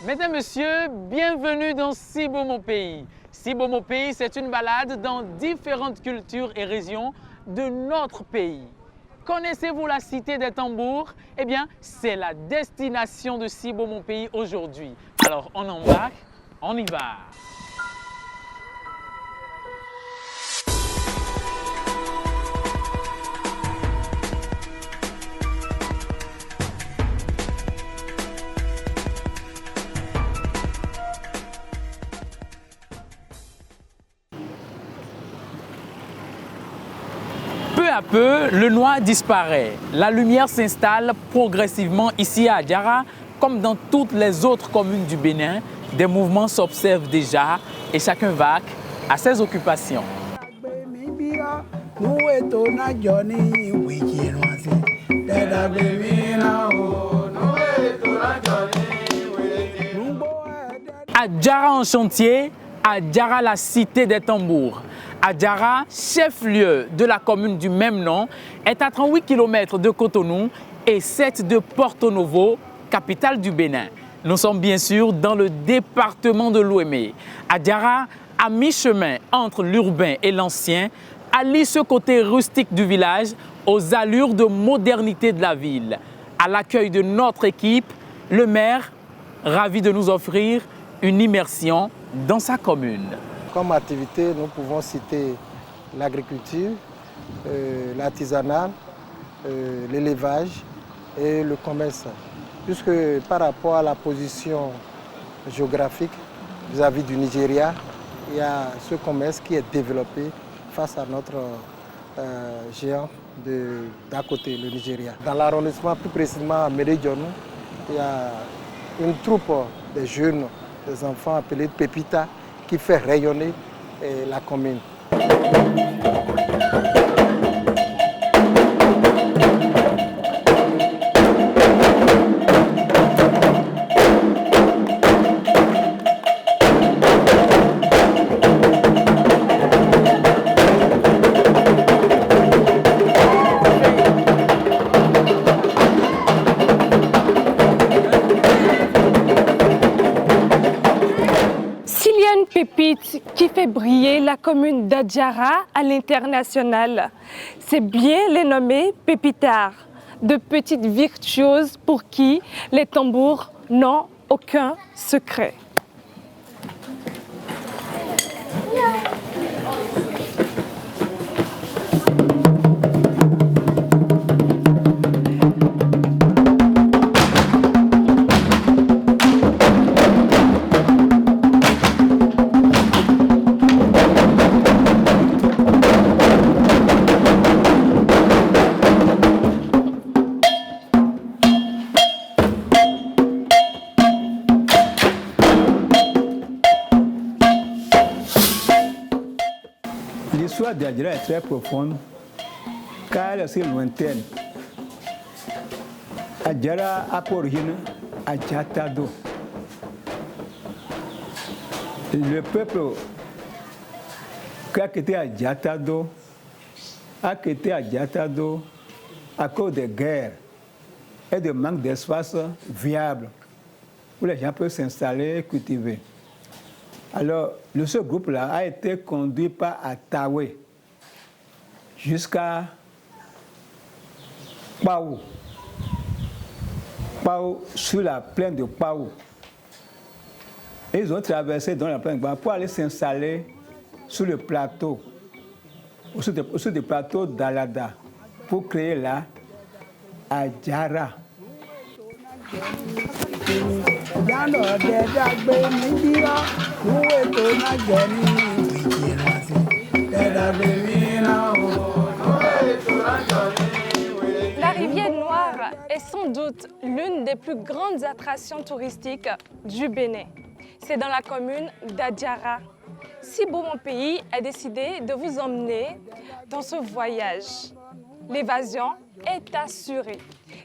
Mesdames, Messieurs, bienvenue dans Si beau mon pays. Si beau mon pays, c'est une balade dans différentes cultures et régions de notre pays. Connaissez-vous la cité des tambours? Eh bien, c'est la destination de Si beau mon pays aujourd'hui. Alors, on embarque, on y va. Peu à peu, le noir disparaît. La lumière s'installe progressivement ici à Adjara, comme dans toutes les autres communes du Bénin. Des mouvements s'observent déjà et chacun vaque à ses occupations. Adjara en chantier, Adjara la cité des tambours. Adjara, chef-lieu de la commune du même nom, est à 38 km de Cotonou et 7 de Porto Novo, capitale du Bénin. Nous sommes bien sûr dans le département de l'Ouémé. Adjara, à mi-chemin entre l'urbain et l'ancien, allie ce côté rustique du village aux allures de modernité de la ville. À l'accueil de notre équipe, le maire, ravi de nous offrir une immersion dans sa commune. Comme activité, nous pouvons citer l'agriculture, l'artisanat, l'élevage et le commerce. Puisque par rapport à la position géographique vis-à-vis du Nigeria, il y a ce commerce qui est développé face à notre géant d'à côté, le Nigeria. Dans l'arrondissement, plus précisément à Méridionou, il y a une troupe de jeunes, des enfants appelés Pépita, qui fait rayonner la commune. Pépite qui fait briller la commune d'Adjara à l'international. C'est bien les nommer pépitards, de petites virtuoses pour qui les tambours n'ont aucun secret. L'histoire d'Adjara est très profonde car elle est aussi lointaine. Adjara a pour origine Adjatado. Le peuple qui a quitté Adjatado a quitté Adjatado à cause des guerres et de manque d'espace viable où les gens peuvent s'installer et cultiver. Alors, ce groupe-là a été conduit par Atawe jusqu'à Pau. Pau, sur la plaine de Pau. Et ils ont traversé dans la plaine de Pau pour aller s'installer sur le plateau, sur le plateau d'Alada, pour créer la Adjara. La rivière Noire est sans doute l'une des plus grandes attractions touristiques du Bénin. C'est dans la commune d'Adjara. Si beau mon pays a décidé de vous emmener dans ce voyage. L'évasion est assurée.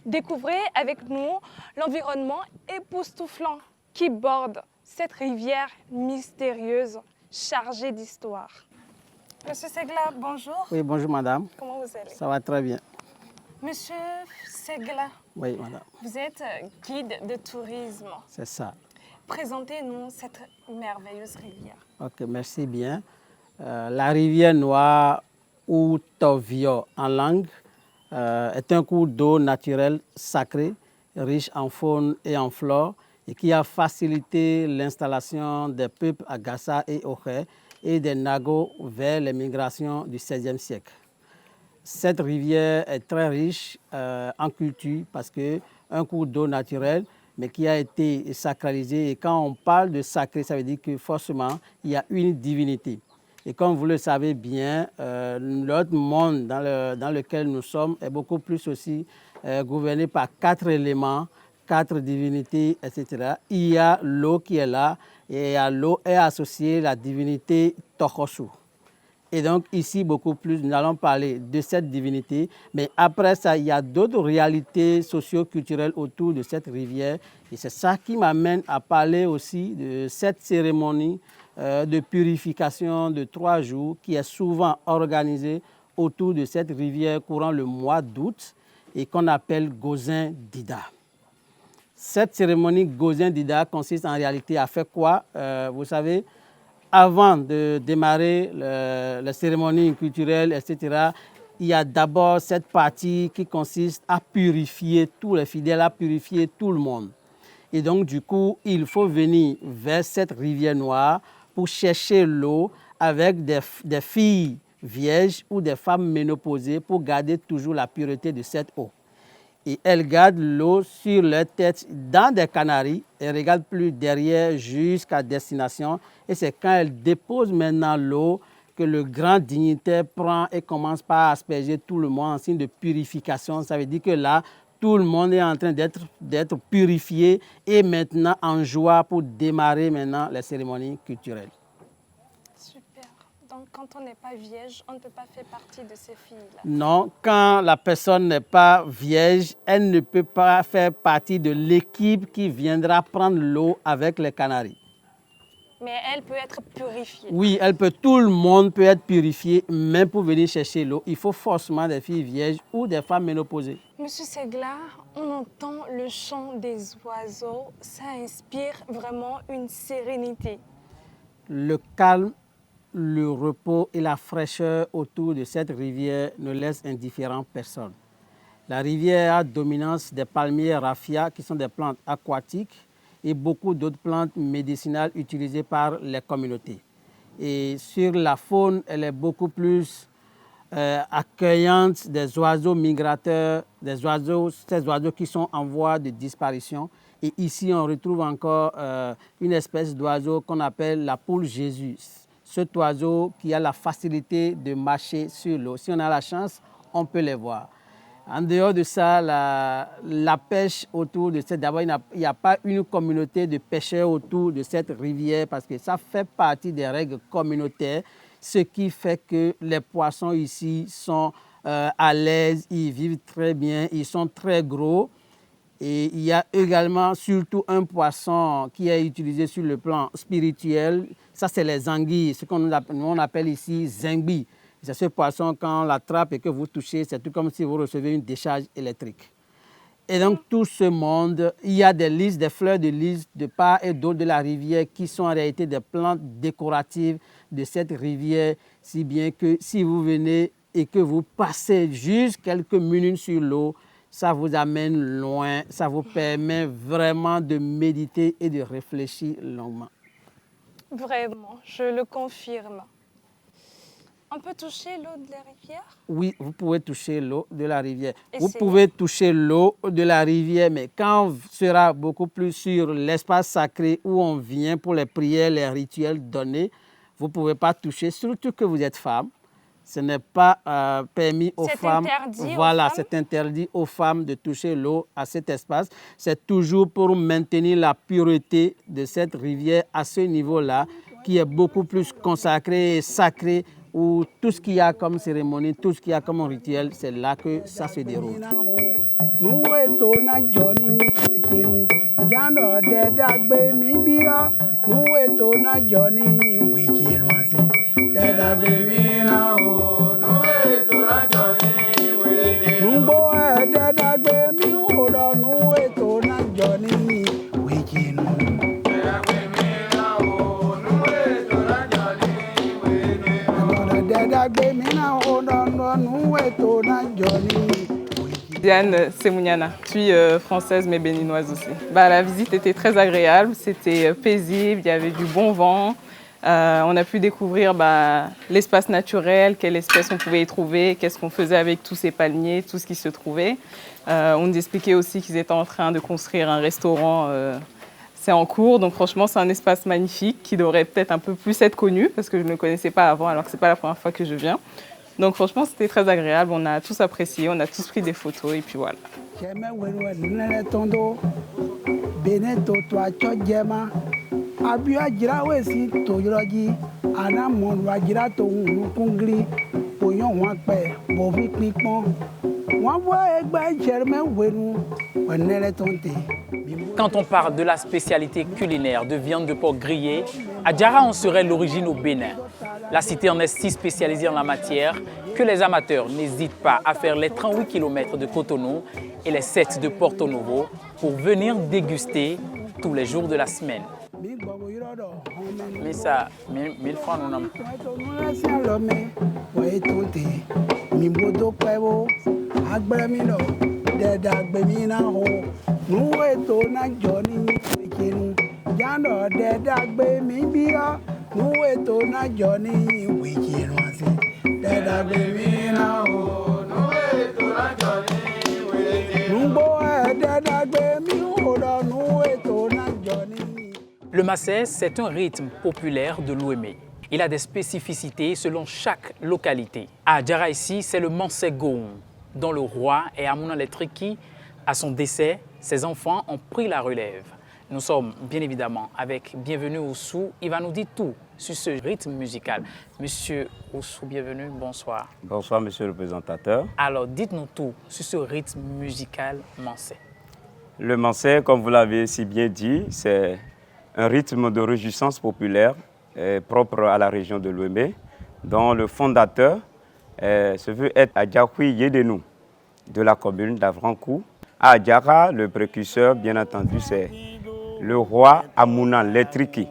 Découvrez avec nous l'environnement époustouflant qui borde cette rivière mystérieuse chargée d'histoire. Monsieur Segla, bonjour. Oui, bonjour madame. Comment vous allez? Ça va très bien. Monsieur Segla, Oui, madame. vous êtes guide de tourisme. C'est ça. Présentez-nous cette merveilleuse rivière. Ok, merci bien. La rivière Noire, ou Tovio en langue, est un cours d'eau naturel sacré, riche en faune et en flore, et qui a facilité l'installation des peuples à Gassa et Oké et des Nago vers les migrations du XVIe siècle. Cette rivière est très riche en culture parce qu'un cours d'eau naturel, mais qui a été sacralisé. Et quand on parle de sacré, ça veut dire que forcément, il y a une divinité. Et comme vous le savez bien, notre monde dans lequel nous sommes est beaucoup plus aussi gouverné par 4 éléments, 4 divinités, etc. Il y a l'eau qui est là, et à l'eau est associée la divinité Tokosu. Et donc ici, beaucoup plus, nous allons parler de cette divinité, mais après ça, il y a d'autres réalités socio-culturelles autour de cette rivière. Et c'est ça qui m'amène à parler aussi de cette cérémonie de purification de 3 jours qui est souvent organisée autour de cette rivière courant le mois d'août et qu'on appelle Gozin Dida. Cette cérémonie Gozin Dida consiste en réalité à faire quoi? Vous savez, avant de démarrer la cérémonie culturelle, etc., il y a d'abord cette partie qui consiste à purifier tous les fidèles, à purifier tout le monde. Et donc, du coup, il faut venir vers cette rivière Noire pour chercher l'eau avec des filles vierges ou des femmes ménopausées pour garder toujours la pureté de cette eau. Et elles gardent l'eau sur leur tête dans des canaries et ne regardent plus derrière jusqu'à destination. Et c'est quand elles déposent maintenant l'eau que le grand dignitaire prend et commence par asperger tout le monde en signe de purification. Ça veut dire que là, tout le monde est en train d'être purifié et maintenant en joie pour démarrer maintenant les cérémonies culturelles. Super. Donc quand on n'est pas vierge, on ne peut pas faire partie de ces filles-là. Non, quand la personne n'est pas vierge, elle ne peut pas faire partie de l'équipe qui viendra prendre l'eau avec les canaris. Mais elle peut être purifiée. Oui, tout le monde peut être purifié, même pour venir chercher l'eau. Il faut forcément des filles vierges ou des femmes ménopausées. Monsieur Seglar, on entend le chant des oiseaux. Ça inspire vraiment une sérénité. Le calme, le repos et la fraîcheur autour de cette rivière ne laissent indifférent personne. La rivière a dominance des palmiers raffia qui sont des plantes aquatiques et beaucoup d'autres plantes médicinales utilisées par les communautés. Et sur la faune, elle est beaucoup plus accueillante des oiseaux migrateurs, ces oiseaux qui sont en voie de disparition. Et ici, on retrouve encore une espèce d'oiseau qu'on appelle la poule Jésus. Cet oiseau qui a la facilité de marcher sur l'eau. Si on a la chance, on peut les voir. En dehors de ça, la pêche autour de cette... D'abord, il n'y a pas une communauté de pêcheurs autour de cette rivière parce que ça fait partie des règles communautaires, ce qui fait que les poissons ici sont à l'aise, ils vivent très bien, ils sont très gros. Et il y a également surtout un poisson qui est utilisé sur le plan spirituel. Ça, c'est les anguilles, ce qu'on appelle ici zingbi. C'est ce poisson, quand on l'attrape et que vous touchez, c'est tout comme si vous recevez une décharge électrique. Et donc, tout ce monde, il y a des lys, des fleurs de lys de part et d'autre de la rivière qui sont en réalité des plantes décoratives de cette rivière, si bien que si vous venez et que vous passez juste quelques minutes sur l'eau, ça vous amène loin, ça vous permet vraiment de méditer et de réfléchir longuement. Vraiment, je le confirme. On peut toucher l'eau de la rivière? Oui, vous pouvez toucher l'eau de la rivière. Et vous pouvez toucher l'eau de la rivière, mais quand on sera beaucoup plus sur l'espace sacré où on vient pour les prières, les rituels donnés, vous ne pouvez pas toucher, surtout que vous êtes femme. Ce n'est pas permis aux femmes. Voilà, c'est interdit aux femmes de toucher l'eau à cet espace. C'est toujours pour maintenir la pureté de cette rivière à ce niveau-là, qui est beaucoup plus consacré et sacré, où tout ce qu'il y a comme cérémonie, tout ce qu'il y a comme rituel, c'est là que ça se déroule. Diane Semouniana, je suis française mais béninoise aussi. La visite était très agréable, c'était paisible, il y avait du bon vent. On a pu découvrir l'espace naturel, quelles espèces on pouvait y trouver, qu'est-ce qu'on faisait avec tous ces palmiers, tout ce qui se trouvait. On nous expliquait aussi qu'ils étaient en train de construire un restaurant, c'est en cours, donc franchement c'est un espace magnifique qui devrait peut-être un peu plus être connu parce que je ne le connaissais pas avant alors que ce n'est pas la première fois que je viens. Donc franchement c'était très agréable, on a tous apprécié, on a tous pris des photos et puis voilà. Abia jira wesi to yoroji ana mon wa jira to nkungri oyan wa pe bo fi pipon won wo egba jerme wenu onere tonte. Quand on parle de la spécialité culinaire de viande de porc grillée, à Diarra on serait l'origine au Bénin. La cité en est si spécialisée en la matière que les amateurs n'hésitent pas à faire les 38 km de Cotonou et les 7 de Porto Novo pour venir déguster tous les jours de la semaine. Mais ça, 1000 francs nous n'avons Le Massé, c'est un rythme populaire de l'Ouémé. Il a des spécificités selon chaque localité. À Diarra ici, c'est le Mansé Goum, dont le roi est Amouna Letriki. À son décès, ses enfants ont pris la relève. Nous sommes bien évidemment avec Bienvenue Oussou. Il va nous dire tout sur ce rythme musical. Monsieur Oussou, bienvenue, bonsoir. Bonsoir, monsieur le présentateur. Alors, dites-nous tout sur ce rythme musical mansé. Le mansé, comme vous l'avez si bien dit, c'est un rythme de réjouissance populaire propre à la région de l'Ouémé, dont le fondateur se veut être Adjakoui Yedenou, de la commune d'Avrankou. À Diarra, le précurseur, bien entendu, c'est le roi Amouna Letriki,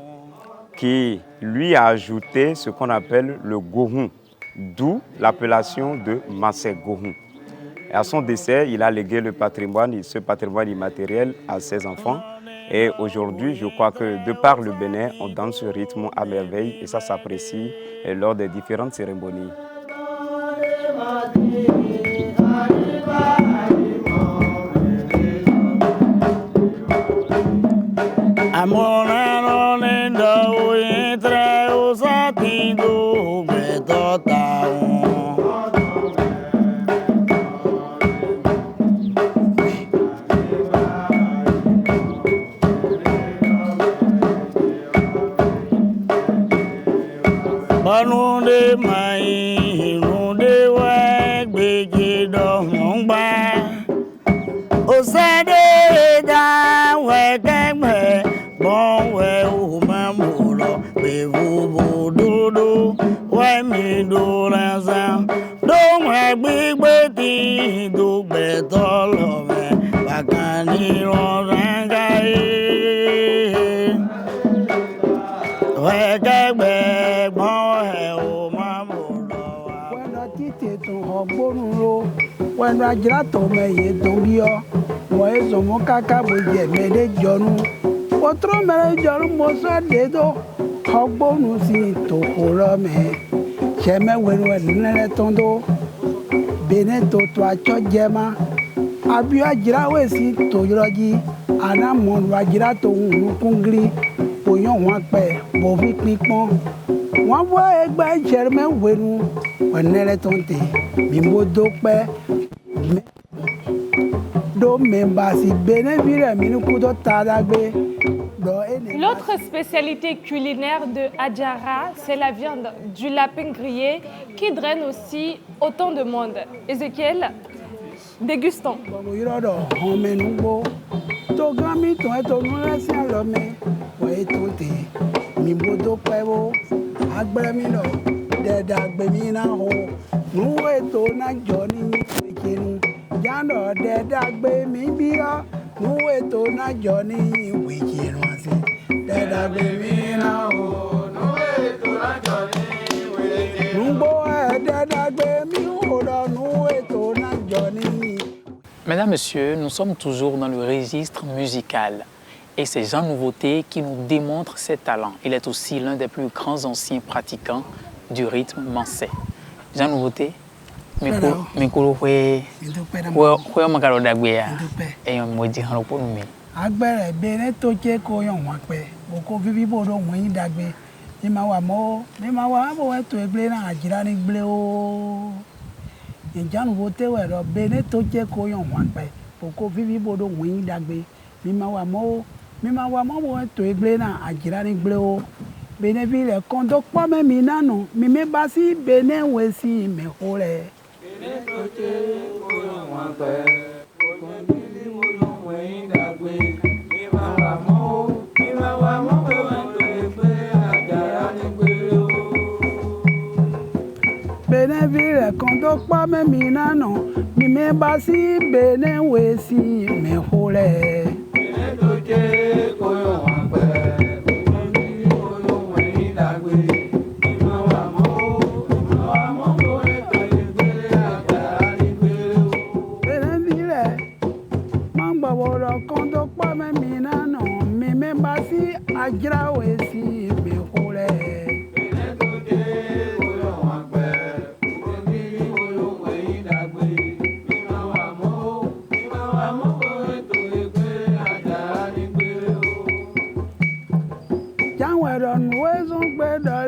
qui lui a ajouté ce qu'on appelle le Gohun, d'où l'appellation de Massé Gohun. Et à son décès, il a légué le patrimoine, ce patrimoine immatériel à ses enfants. Et aujourd'hui, je crois que de par le Bénin, on danse ce rythme à merveille et ça s'apprécie lors des différentes cérémonies. When I get to me, don't be all. Why is a mocaca with the made John? What throw me, John Mossa dedo? How bonus to hold me? Cheme when we're Netondo Beneto to a chojema. Abia Girawesi to Yogi, Anamon Rajirato, Kungri, Poyon Wakpe, Bovi Picmon. One way by German when Neletonte, Bimbo Dope. L'autre spécialité culinaire de Adjara, c'est la viande du lapin grillé qui draine aussi autant de monde. Ézéchiel, dégustons. Jano de dagbe mi bia nuwe to na joni wiki nwansi de dagbe mi na o nuwe to na joni wiki numbo de dagbe mi o do nuwe to na joni. Mesdames, Messieurs, nous sommes toujours dans le registre musical. Et c'est Jean Nouveauté qui nous démontre ses talents. Il est aussi l'un des plus grands anciens pratiquants du rythme mancé. Jean Nouveauté, Mikolo Hwe Magalo Dagwea, et un maudit Hanoponoumi. Agbere bene toche ko yon wakpe boko vivi bodo won dagbe mi ma wa bo to egble na ajira ni gble o Jean Nouveauté we ro bene toche ko yon wakpe boko vivi bodo won dagbe mi ma wa mo bo to egble na ajira ni gble o bene vi le kondo po me mi nanu mi me basi bene we si me hore bene toche ko yon wakpe Bene vire kondo pa me minano mi me basi bene we si me hole bene doje koyo wanpe bene koyo we dagwe ma wa mo ko e to igbe agara ni gbe bene vire mangba woro kondo pa me minano mi me basi agira we si me hole bene doje koyo wanpe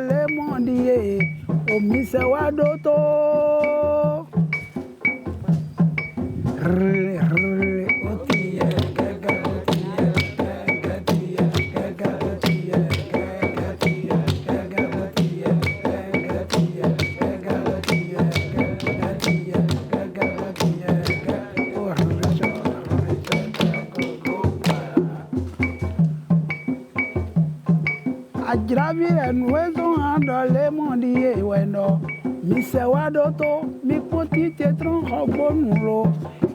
le mondie omi se wa do to Ajravire nuezo andole mondie weno mi se wadoto mi poti tetron hogbonuro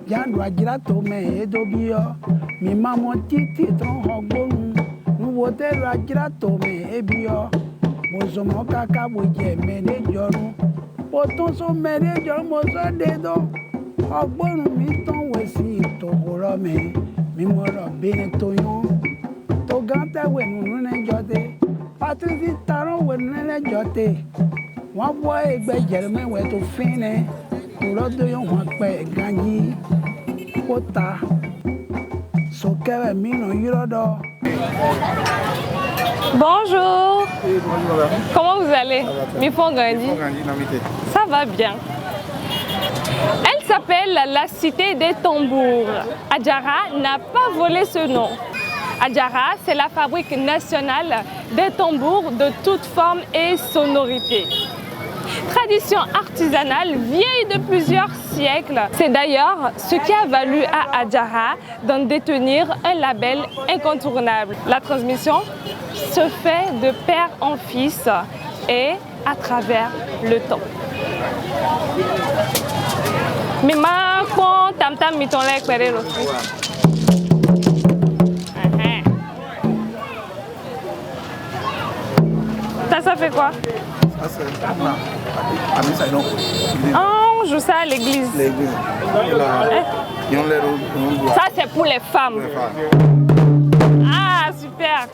jandu ajrato me edobio mi mamo titi tron hogbonu Nouveauté ajrato me ebio mozomo kaka boje me ne joru poton so me ne joru mozo dedo hogbonu mi ton wesi to horo me mi moro bene toyon to gante wenu ne jode Patrice Taron wenele jote wọ́n bọ́ ẹgbẹ́ jẹ̀rẹ̀mẹ́wẹ̀ tó fínẹ̀ kúrọ́dọ̀ yóò wọ́n pẹ́ ganjí kó ta sókèrè mìíràn yírọ́dọ̀. Bonjour. Comment vous allez? Mifon Gandhi. Ça va bien. Elle s'appelle la cité des tambours. Adjara n'a pas volé ce nom. Adjara, c'est la fabrique nationale des tambours de toutes formes et sonorités. Tradition artisanale vieille de plusieurs siècles. C'est d'ailleurs ce qui a valu à Adjara d'en détenir un label incontournable. La transmission se fait de père en fils et à travers le temps. Mima kon tam tam miton lek pere aussi. Ça fait quoi? Oh, on joue ça à l'église. Ça, c'est pour les femmes. Ah, super.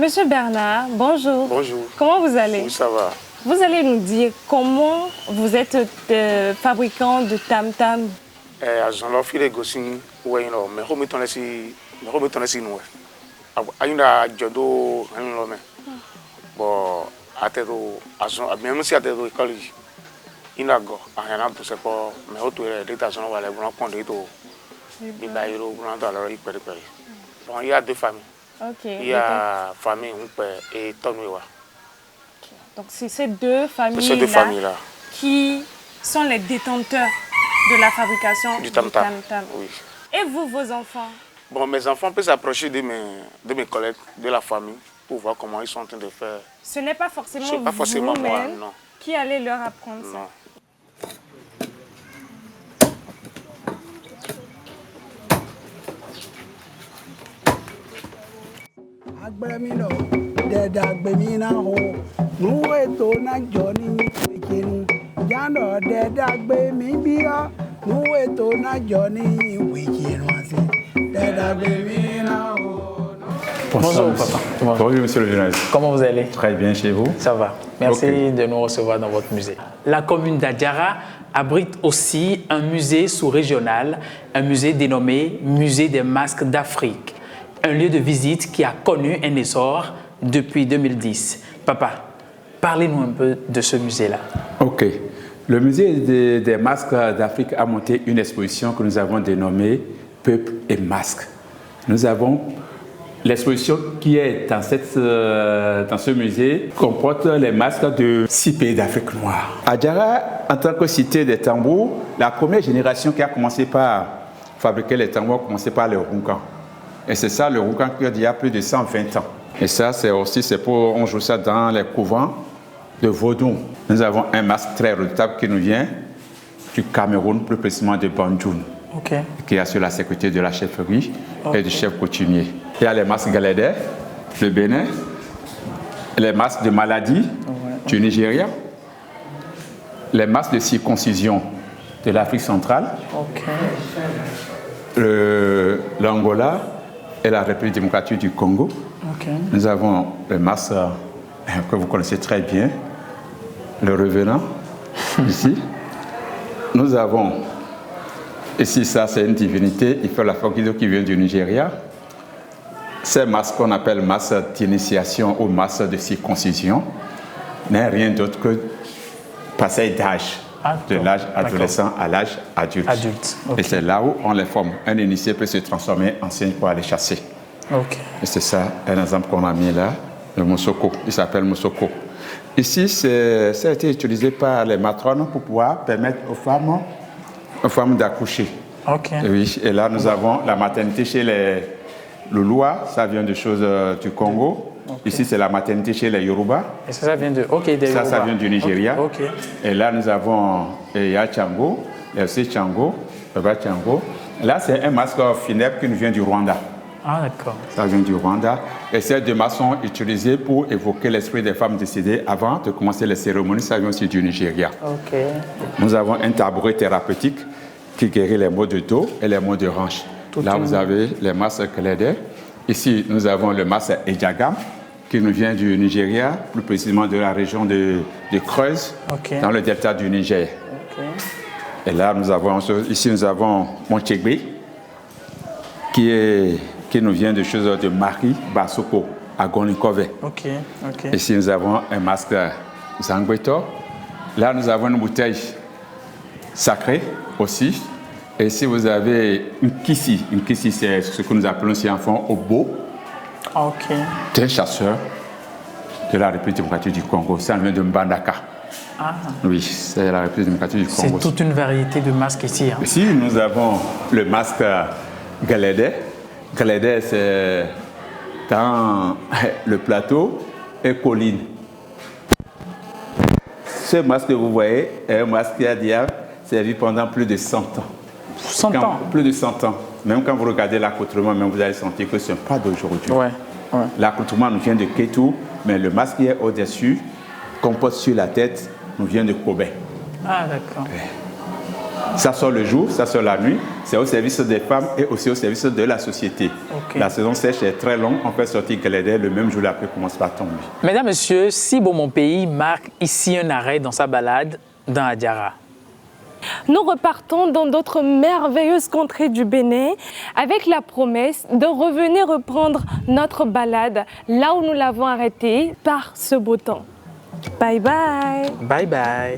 Monsieur Bernard, bonjour. Bonjour. Comment vous allez? Oui, ça va. Vous allez nous dire comment vous êtes fabricant de tam-tam? Azɔnlɔ fi ɖe gosi wɛyin lɔ mɛ xɔmi tɔnɛ si nuwɛ ayina dzɔ do anyinlɔ mɛ bɔn ate do azɔn abiyɛn si ate do ekɔli yina gɔ ahɛna do sɛ kpɔ mɛ o to yɛrɛ de ta zɔn wale bɔn kpɔn de to biba yi do bɔn to alɔ ikpɛ de kpɛ donc il y a deux familles. Okay. Il y a famille Nkpɛ et Tonwewa. Donc c'est ces deux familles-là qui sont les détenteurs de la fabrication du tam-tam. Oui. Et vous, vos enfants? Bon, mes enfants peuvent s'approcher de mes collègues, de la famille, pour voir comment ils sont en train de faire. Ce n'est pas forcément vous-même qui allez leur apprendre ça. Non. Agbemino, deda gbemina ho, nuwe to na joni wekenu. Jando deda gbemi bia, nuwe to na joni wekenu ase. Deda gbemina ho. Bonjour papa. Bonjour monsieur le journaliste. Comment vous allez? Très bien chez vous. Ça va. Merci de nous recevoir dans votre musée. La commune d'Adjara abrite aussi un musée sous-régional, un musée dénommé Musée des masques d'Afrique. Un lieu de visite qui a connu un essor depuis 2010. Papa, parlez-nous un peu de ce musée-là. Ok. Le musée des masques d'Afrique a monté une exposition que nous avons dénommée Peuple et masques. Nous avons l'exposition qui est dans ce musée comporte les masques de 6 pays d'Afrique noire. Adjara, en tant que cité des tambours, la première génération qui a commencé par fabriquer les tambours a commencé par les Rounkans. Et c'est ça, le Roukan, il y a plus de 120 ans. Et ça, on joue ça dans les couvents de Vaudou. Nous avons un masque très redoutable qui nous vient du Cameroun, plus précisément de Banjoun, qui assure la sécurité de la chefferie et du chef coutumier. Il y a les masques galédais, le Bénin, les masques de maladie du Nigeria, les masques de circoncision de l'Afrique centrale, l'Angola, et la République démocratique du Congo. Nous avons le masque que vous connaissez très bien, le revenant, ici. Nous avons, ici, ça c'est une divinité, il fait la Fogido qui vient du Nigeria. Ces masques qu'on appelle masques d'initiation ou masques de circoncision n'est rien d'autre que passage d'âge, de l'âge adolescent à l'âge adulte. Et c'est là où on les forme. Un initié peut se transformer en cygne pour aller chasser. Et c'est ça, un exemple qu'on a mis là, le Moussoko. Il s'appelle Moussoko. Ici, ça a été utilisé par les matrones pour pouvoir permettre aux femmes d'accoucher. Oui, et là, nous avons la maternité chez les Loulois, ça vient de choses du Congo. Ici, c'est la maternité chez les Yoruba. Et ça vient de des Yoruba. Ça vient du Nigeria. Et là, nous avons Yachango, aussi Chango, Chango. Là, c'est un masque funèbre qui nous vient du Rwanda. Ah, d'accord. Ça vient du Rwanda. Et ces deux masques sont utilisés pour évoquer l'esprit des femmes décédées avant de commencer les cérémonies. Ça vient aussi du Nigeria. Nous avons un tabouret thérapeutique qui guérit les maux de dos et les maux de hanche. Là, vous avez les masques Kelede. Ici, nous avons le masque Ejagam, qui nous vient du Nigeria, plus précisément de la région de Creuse, dans le delta du Niger. Et là, ici, nous avons Montchegbe, qui nous vient de choses de Marie Basoko, à Gonikove. Ici, nous avons un masque Zangweto. Là, nous avons une bouteille sacrée aussi. Et ici, vous avez une kissi. Une kissi, c'est ce que nous appelons ici en fond Obo. d'un chasseur de la République démocratique du Congo. Ça vient de Mbandaka. Oui, c'est la République démocratique du Congo. C'est toute une variété de masques ici. Ici, nous avons le masque Galédé. Galédé, c'est dans le plateau et colline. Ce masque que vous voyez est un masque qui a déjà servi pendant plus de 100 ans. 100 ans? Plus de 100 ans. Même quand vous regardez l'accoutrement, vous allez sentir que ce n'est pas d'aujourd'hui. L'accoutrement nous vient de Kétou, mais le masque qui est au-dessus, qu'on porte sur la tête, nous vient de Kobe. Ah, d'accord. Ça sort le jour, ça sort la nuit. c'est au service des femmes et aussi au service de la société. La saison sèche est très longue, on peut sortir Glédé le même jour, la pluie commence par tomber. Mesdames, Messieurs, Si Beau Mon Pays marque ici un arrêt dans sa balade dans Adiara. Nous repartons dans d'autres merveilleuses contrées du Bénin avec la promesse de revenir reprendre notre balade là où nous l'avons arrêtée par ce beau temps. Bye bye. Bye bye.